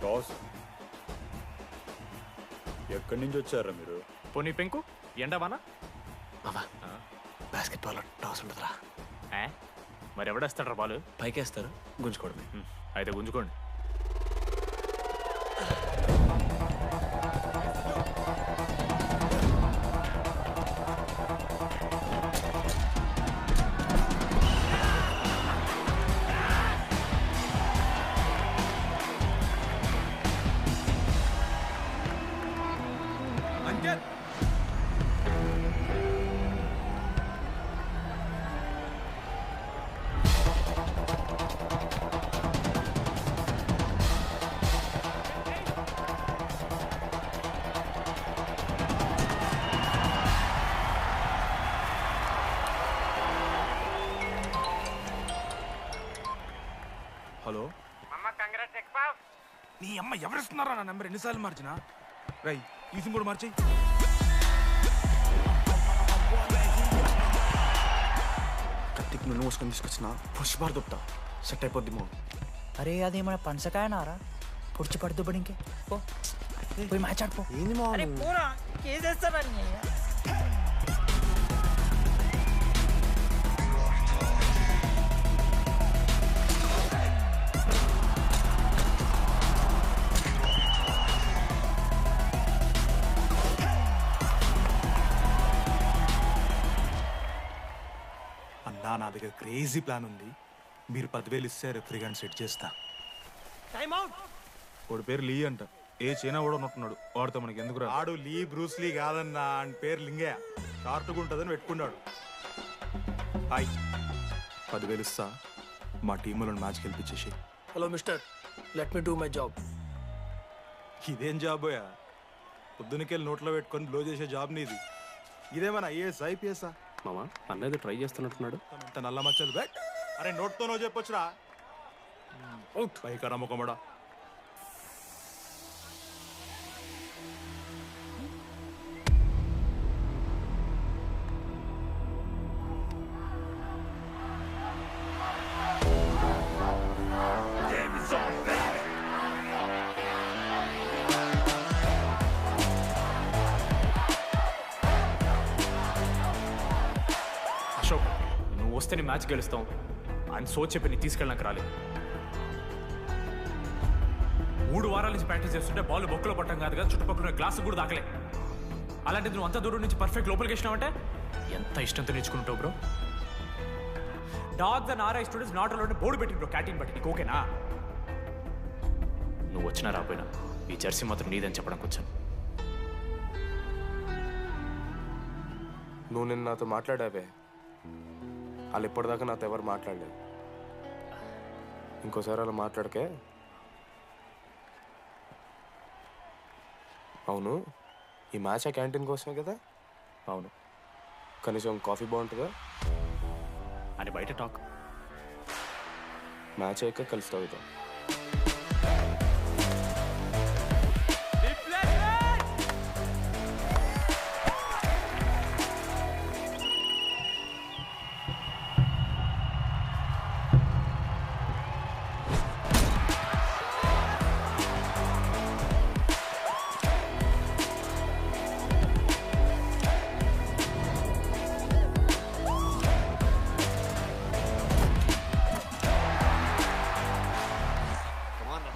Toss ఎక్కడి నుంచి వచ్చారా మీరు? పోనీ పెంకు ఎండవానా బాస్కెట్బాల్ టాస్ ఉంటుందిరా. మరి ఎవడేస్తాడ్రా బాలు? పైకేస్తారు, గుంజుకోవడమే. అయితే గుంజుకోండి. హలో నీ అమ్మ ఎవరిస్తున్నారా నా నెంబర్? ఎన్నిసార్లు మార్చినా? రై ఈ సిమ్ కూడా మార్చి. కత్తికి నూనె మూసుకొని తీసుకొచ్చిన పుష్పార్ దుప్తా సెట్ అయిపోద్ది మో. అరే అదేమన్నా పంచకాయ నారా పొడిచి పడుతూ పడి ఇంకే పోయి మ్యాచ్ ఆడిపో. ఏంది మా అన్నా, నా దగ్గర క్రేజీ ప్లాన్ ఉంది. మీరు 10,000 ఇస్తే రెఫ్రీగా సెట్ చేస్తా. వాడి పేరు లీ అంట. ఏ చైనా కూడా ఉన్నట్టున్నాడు. వాడితో మనకి ఎందుకు రా? ఆడు లీ బ్రూస్ లీ కాదన్నా, అని పేరు లింగే. కార్టుగా ఉంటుందని పెట్టుకున్నాడు. హాయ్, 10,000 ఇస్తా. మా టీంలో మ్యాచ్ గెలిపించేసి. Hello mister, let me do my job. ఇదేం జాబోయా? పొద్దునకెళ్ళి నోట్లో పెట్టుకొని బ్లో చేసే జాబ్ నీది. ఇదేమన్నా ఐఏఎస్ ఐపీఎస్ఆ? మామా అన్నది ట్రై చేస్తున్నట్టున్నాడు. ఇంత నల్ల మచ్చలు బెట్. అరే నోట్తో నువ్వు చెప్పొచ్చురా. పైకరా ముఖమడా. అశోక్, నువ్వు వస్తే నీ మ్యాచ్ గెలుస్తాం అని సో చెప్పి నీ తీసుకెళ్ళడానికి రాలేదు. 3 వారాల నుంచి ప్రాక్టీస్ చేస్తుంటే బాల్ బొక్కలో పట్టం కాదు కదా, చుట్టుపక్కల గ్లాసు కూడా దాకలే. అలాంటిది నువ్వు అంత దూరం నుంచి పర్ఫెక్ట్ లోపలికి వేసినావంటే ఎంత ఇష్టంతో నేర్చుకుంటావు bro. Dogs and RI students not allowed board పెట్టి బ్రో, క్యాటీన్ బట్టి. నీకు ఓకేనా? నువ్వు వచ్చినా రాపోయినా ఈ జెర్సీ మాత్రం నీదని చెప్పడానికి వచ్చాను. నువ్వు నిన్న నాతో మాట్లాడావే, వాళ్ళు ఇప్పటిదాకా నాతో ఎవరు మాట్లాడలేదు. ఇంకోసారి అలా మాట్లాడకే. అవును, ఈ మ్యాచ్ ఆ క్యాంటీన్ కోసమే కదా? అవును. కనీసం కాఫీ బాగుంటుందా అని బయట టాక్. మ్యాచ్ అయ్యాక కలిసి తాగుతాం.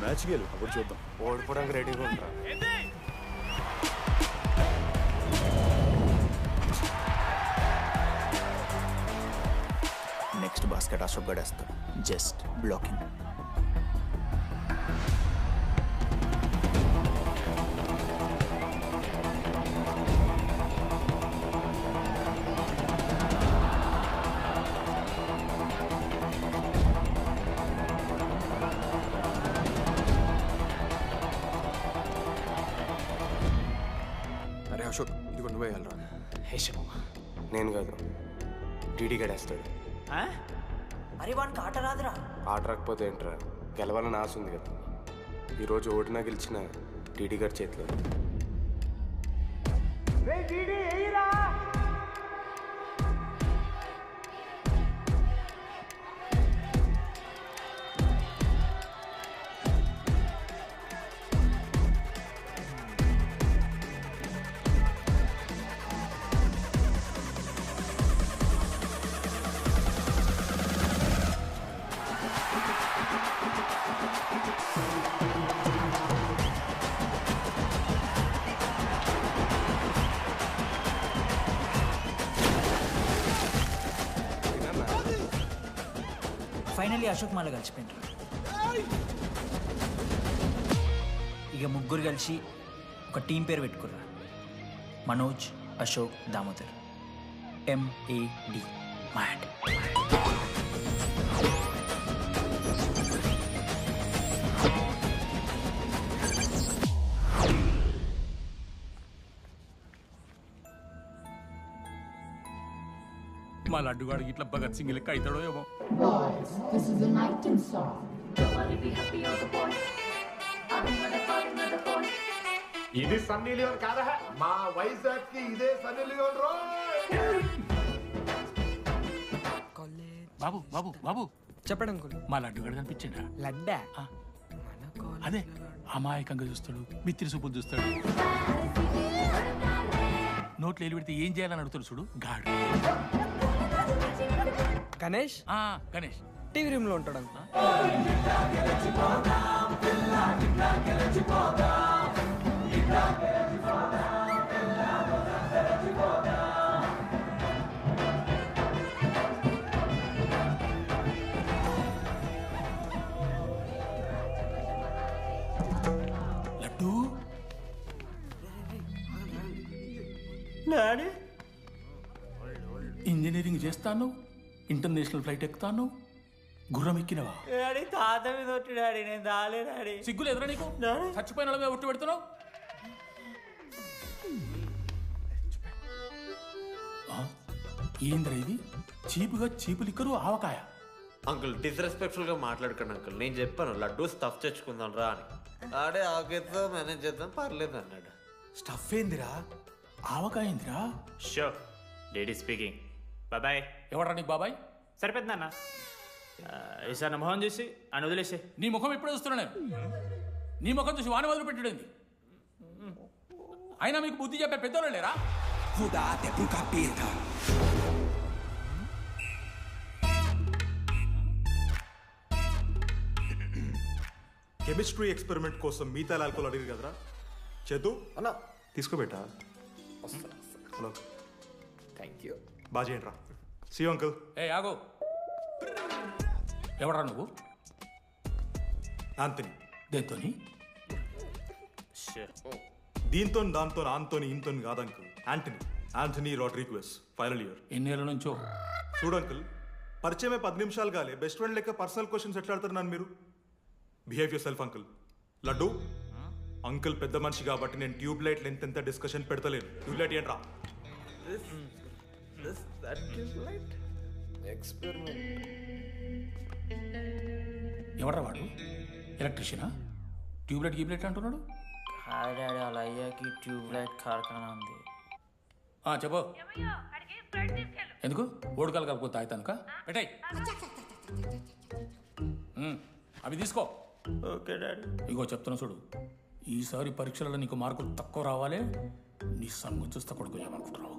మ్యాచ్ గెలు, అప్పుడు చూద్దాం. ఓడిపోవడానికి రెడీగా ఉంటా. నెక్స్ట్ బాస్కెట్ అశోక్ గడేస్తాడు. Just blocking. అరే అశోక్, ఇదిగో నువ్వే వెళ్ళరా. హేషమా, నేను కాదు, టీడీ గడేస్తాడు. అరే వానికి ఆట రాదురా. ఆట రాకపోతే ఏంట్రా, గెలవాలని ఆశ ఉంది కదా. ఈరోజు ఓడినా గెలిచిన టీడీ గారి చేతిలో. ఫైనల్లీ అశోక్ మాల కలిసిపోయిండ్రు. ఇక ముగ్గురు కలిసి ఒక టీం పేరు పెట్టుకుర్రా. మనోజ్, అశోక్, దామోదర్. MAD. మ్యాడ్. మా లడ్డుగాడికి ఇట్లా భగత్ సింగ్ లెక్క అవుతాడో ఏమో. Boys, this is the night and song. ఇది సన్నీ లియోన్ కాదా? మా వైజాగ్ కి ఇదే సన్నీ లియోన్ రో. బాబు బాబు బాబు చెప్పండి అంకుల్. మా లడ్డుగాడు కనిపించిండా? లడ్డా అదే అమాయకంగా చూస్తాడు, మిత్రి సూపులు చూస్తాడు, నోట్లు ఎల్లి పెడితే ఏం చేయాలని అడుగుతాడు చూడు గాడు. గణేష్ గణేష్ టీవీ రూమ్ లో ఉంటాడు అంకుల్. లడ్డు ఇంజనీరింగ్ చేస్తాను, ఇంటర్నేషనల్ ఫ్లైట్ ఎక్కుతాను, గుర్రం ఎక్కినవా? డాడీ తాత మీద ఒట్టు డాడీ, నేను దాలే డాడీ. సిగ్గులు ఎదురా నీకు? చచ్చిపోయిన వాళ్ళ మీద ఒట్టు పెడుతున్నావు. ఏంద్రా ఇది? చీపుగా చీపు లిక్కరు ఆవకాయ. అంకుల్ డిస్రెస్పెక్ట్ఫుల్ గా మాట్లాడకండి అంకుల్. నేను చెప్పాను లడ్డూ స్టఫ్ తెచ్చుకుందాం రా అని. ఆడే ఆకేతో మేనేజ్ చేద్దాం పర్లేదు అన్నాడు. స్టఫ్ ఏందిరా? ఆవకాయ ఏందిరా? Show daddy speaking. బాబాయ్. ఎవరా నీకు బాబాయ్? సరిపోతుంది అన్న. ఈసారి నా మొహం చూసి అని వదిలేసే. నీ ముఖం ఎప్పుడు చూస్తున్నా నేను? నీ ముఖం చూసి వాని వదిలి పెట్టడండి. అయినా మీకు బుద్ధి చెప్పే పెద్దోళ్ళు లేరా? కెమిస్ట్రీ ఎక్స్పెరిమెంట్ కోసం మీథైల్ ఆల్కహాల్ అడిగారు కదరా చేతు అన్న తీసుకోబెట్టా. Hello thank you. బాగా చేయండి రా. See uncle. ఆగో, ఎవడరా నువ్వు? ఆంథనీ. దేంతోని? దీంతో దాంతో ఆంతోని ఇంతోని కాదు uncle. Anthony Rodrigues, final year. ఎన్నేళ్ళ నుంచో? చూడు అంకుల్, పరిచయమే 10 నిమిషాలు కాలే బెస్ట్ ఫ్రెండ్ లెక్క పర్సనల్ క్వశ్చన్స్ ఎట్లా ఆడతారు నన్ను మీరు? Behave yourself uncle. Laddu uncle పెద్ద మనిషి కాబట్టి నేను ట్యూబ్ లైట్ లెంత్ ఎంత డిస్కషన్ పెడతలేను. ట్యూబ్ లైట్ ఏంట్రా? ఎవడ్రా వాడు? ఎలక్ట్రీషియనా? ట్యూబ్లైట్ గీబ్లైట్ అంటున్నాడు. హాయ్ డాడీ, అలా అయ్యాకి ట్యూబ్ లైట్ కార్ఖానా ఉంది. చెప్పు. ఎందుకు? ఓడికాలు కలుపుకో తాగుతానుక పెట్టాయి. అవి తీసుకో. Okay daddy. ఇగో చెప్తున్నా చూడు, ఈసారి పరీక్షలలో నీకు మార్కులు తక్కువ రావాలి. నీ సంగు చూస్తే కొడుకు ఏమనుకుంటున్నావు?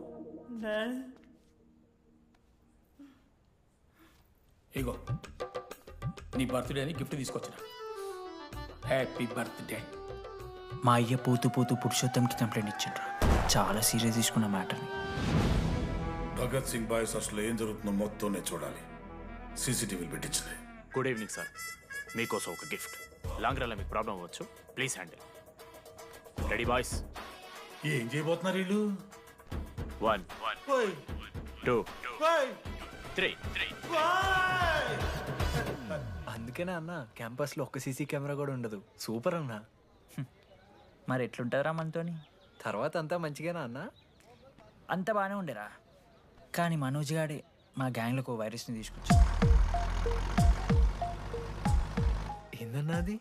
ఇగో నీ బర్త్డే అని గిఫ్ట్ తీసుకొచ్చిన. Happy birthday. మా అయ్య పోతూ పోతూ పురుషోత్తంకి కంప్లైంట్ ఇచ్చిండ్రు. చాలా సీరియస్ తీసుకున్న మ్యాటర్ని. భగత్ సింగ్ బాయ్స్ అసలు ఏం జరుగుతుందో మొత్తం నేను చూడాలి. సీసీటీవీలు పెట్టించింది. Good evening sir. మీకోసం ఒక గిఫ్ట్. లాంగ్ రన్లో మీకు ప్రాబ్లం అవ్వచ్చు, ప్లీజ్ హ్యాండిల్. Ready boys? ఏం చేయబోతున్నారు వీళ్ళు? 1 2 3. అందుకేనా అన్న క్యాంపస్ లో ఒక్క సీసీ కెమెరా కూడా ఉండదు. సూపర్ అన్న. మరి ఎట్లుంటారా మనతోని? తర్వాత అంతా మంచిగానా అన్న? అంత బాగానే ఉండేరా, కానీ మనోజ్ గాడే మా గ్యాంగ్లోకి వైరస్ని తీసుకొచ్చా. ఏందన్నా అది?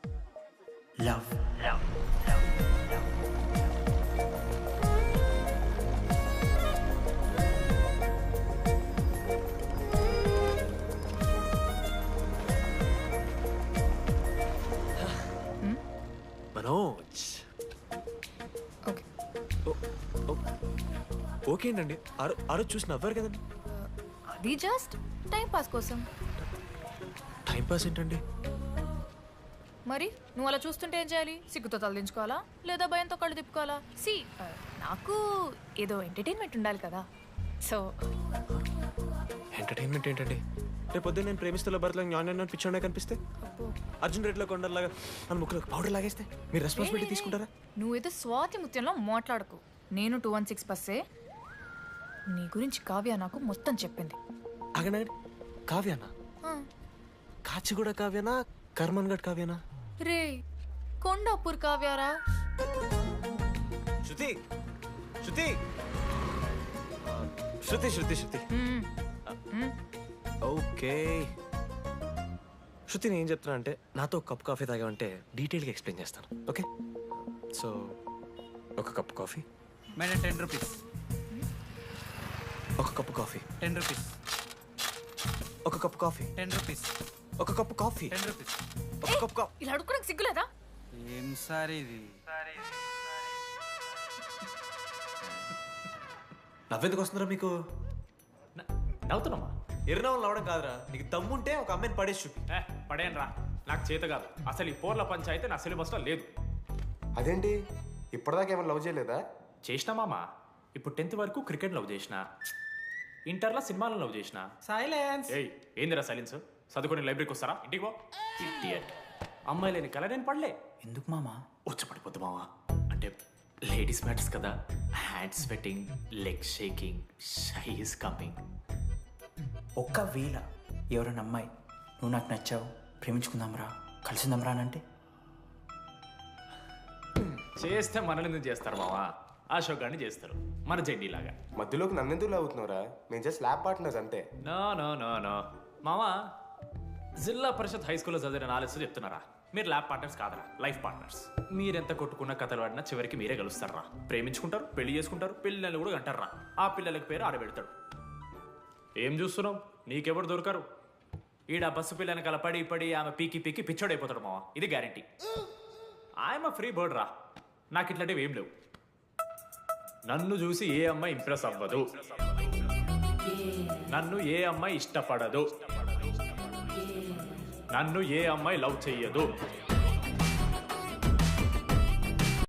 లవ్. మనోజ్ ఓకే అండి. ఆ రోజు చూసి నవ్వారు కదండి. అది జస్ట్ టైం పాస్ కోసం. టైం పాస్ ఏంటండి? మరి నువ్వు అలా చూస్తుంటే ఏం చేయాలి? సిగ్గుతో తలదించుకోవాలా లేదా భయంతో కళ్ళు తిప్పుకోవాలా? నాకు ఏదో ఎంటర్టైన్మెంట్ ఉండాలి కదా. సో ఎంటర్టైన్మెంట్ ఏంటండి? రేపు పొద్దున్న నేను ప్రేమిస్తున్న భర్తలో జ్ఞానం పిచ్చోడే కనిపిస్తే, అర్జున్ రెడ్డిలో కొండలాగా మన ముక్కులో పౌడర్ లాగేస్తే మీరు రెస్పాన్సిబిలిటీ తీసుకుంటారా? నువ్వేదో స్వాతి ముత్యంలో మాట్లాడకు. నేను 216 బస్సే. నీ గురించి కావ్య నాకు మొత్తం చెప్పింది. అగనండి, కావ్యానా? కాచిగూడ కావ్యానా, కర్మన్ గడ్ కావ్యానా? రే కొండాపూర్ కావ్యారా? శృతి శృతి శృతి శృతి శృతి ఓకే. శృతి నేను ఏం చెప్తున్నా అంటే, నాతో ఒక కప్ కాఫీ తాగామంటే డీటెయిల్గా ఎక్స్ప్లెయిన్ చేస్తాను. ఓకే, సో ఒక కప్ కాఫీ. Madam 10 rupees. ఒక కప్పు కాఫీ. 10 రూపీస్. ఒక కప్పు కాఫీ. 10 రూపీస్. ఒక కప్పు కాఫీ. 10 రూపీస్. ఒక కప్పు కాఫీ. ఇలా అడుగుకోడానికి సిగ్గులేదా? ఏం సార్ ఇది? నవ్వెందుకు వస్తుందిరా మీకు? నవ్వుతున్నామా? ఎర్రనవ్వులు నవ్వడం కాదురా, నీకు దమ్ముంటే ఒక అమ్మాయిని పడేసి చూపి. పడేయను రా, నాకు చేత కాదు. అసలు ఈ పోర్ల పంచాయితీ నా సిలబస్లో లేదు. అదేంటి ఇప్పటిదాకా ఏమైనా లవ్ చేయలేదా? చేసినా మామా. ఇప్పుడు 10th వరకు క్రికెట్ లవ్ చేసిన, ఇంటర్లో సినిమాలను లవ్ చేసిన. సైలెన్స్. ఏయ్ ఏందిరా సైలెన్స్? చదువుకొని లైబ్రరీకి వస్తారా? ఇంటికి పో. ఇడియట్. అమ్మాయి లేని కల నేను పడలే. ఎందుకు మామా? వచ్చపడిపోద్దు మామా. అంటే లేడీస్ మ్యాటర్స్ కదా. Hand sweating, leg shaking, shy is coming. ఒక్కవేళ ఎవరైనా అమ్మాయి నువ్వు నాకు నచ్చావు, ప్రేమించుకుందాంరా, కలిసిందాంరా అని అంటే చేస్తే మనల్ని ఎందుకు చేస్తారు మావా? అశోక్ గారిని చేస్తారు, మన జెండీలాగా. మధ్యలోకి నన్నెందుకు లవ్ అవుతున్నావురా? మేము జస్ట్ ల్యాబ్ పార్ట్నర్స్ అంతే. నో నో నో నో మావా, జిల్లా పరిషత్ హై స్కూల్లో చదివిన నాలెడ్జ్ చెప్తున్నారా? మీరు ల్యాబ్ పార్ట్నర్స్ కాదరా, లైఫ్ పార్ట్నర్స్. మీరెంత కొట్టుకున్న కథలు ఆడినా చివరికి మీరే కలుస్తారా. ప్రేమించుకుంటారు, పెళ్లి చేసుకుంటారు, పిల్లలు కూడా అంటారా. ఆ పిల్లలకి పేరు ఆడబెడతాడు. ఏం చూస్తున్నావు? నీకెవరు దొరకరు. ఈడ బస్సు పిల్లని కలపడి పడి ఆమె పీకి పీకి పిచ్చోడైపోతాడు మావా, ఇది గ్యారంటీ. ఆయమ ఫ్రీ బర్డ్ రా, నాకు ఇట్లాంటివి ఏం లేవు. నన్ను చూసి ఏ అమ్మాయి ఇంప్రెస్ అవ్వదు, నన్ను ఏ అమ్మాయి ఇష్టపడదు, నన్ను ఏ అమ్మాయి లవ్ చెయ్యదు.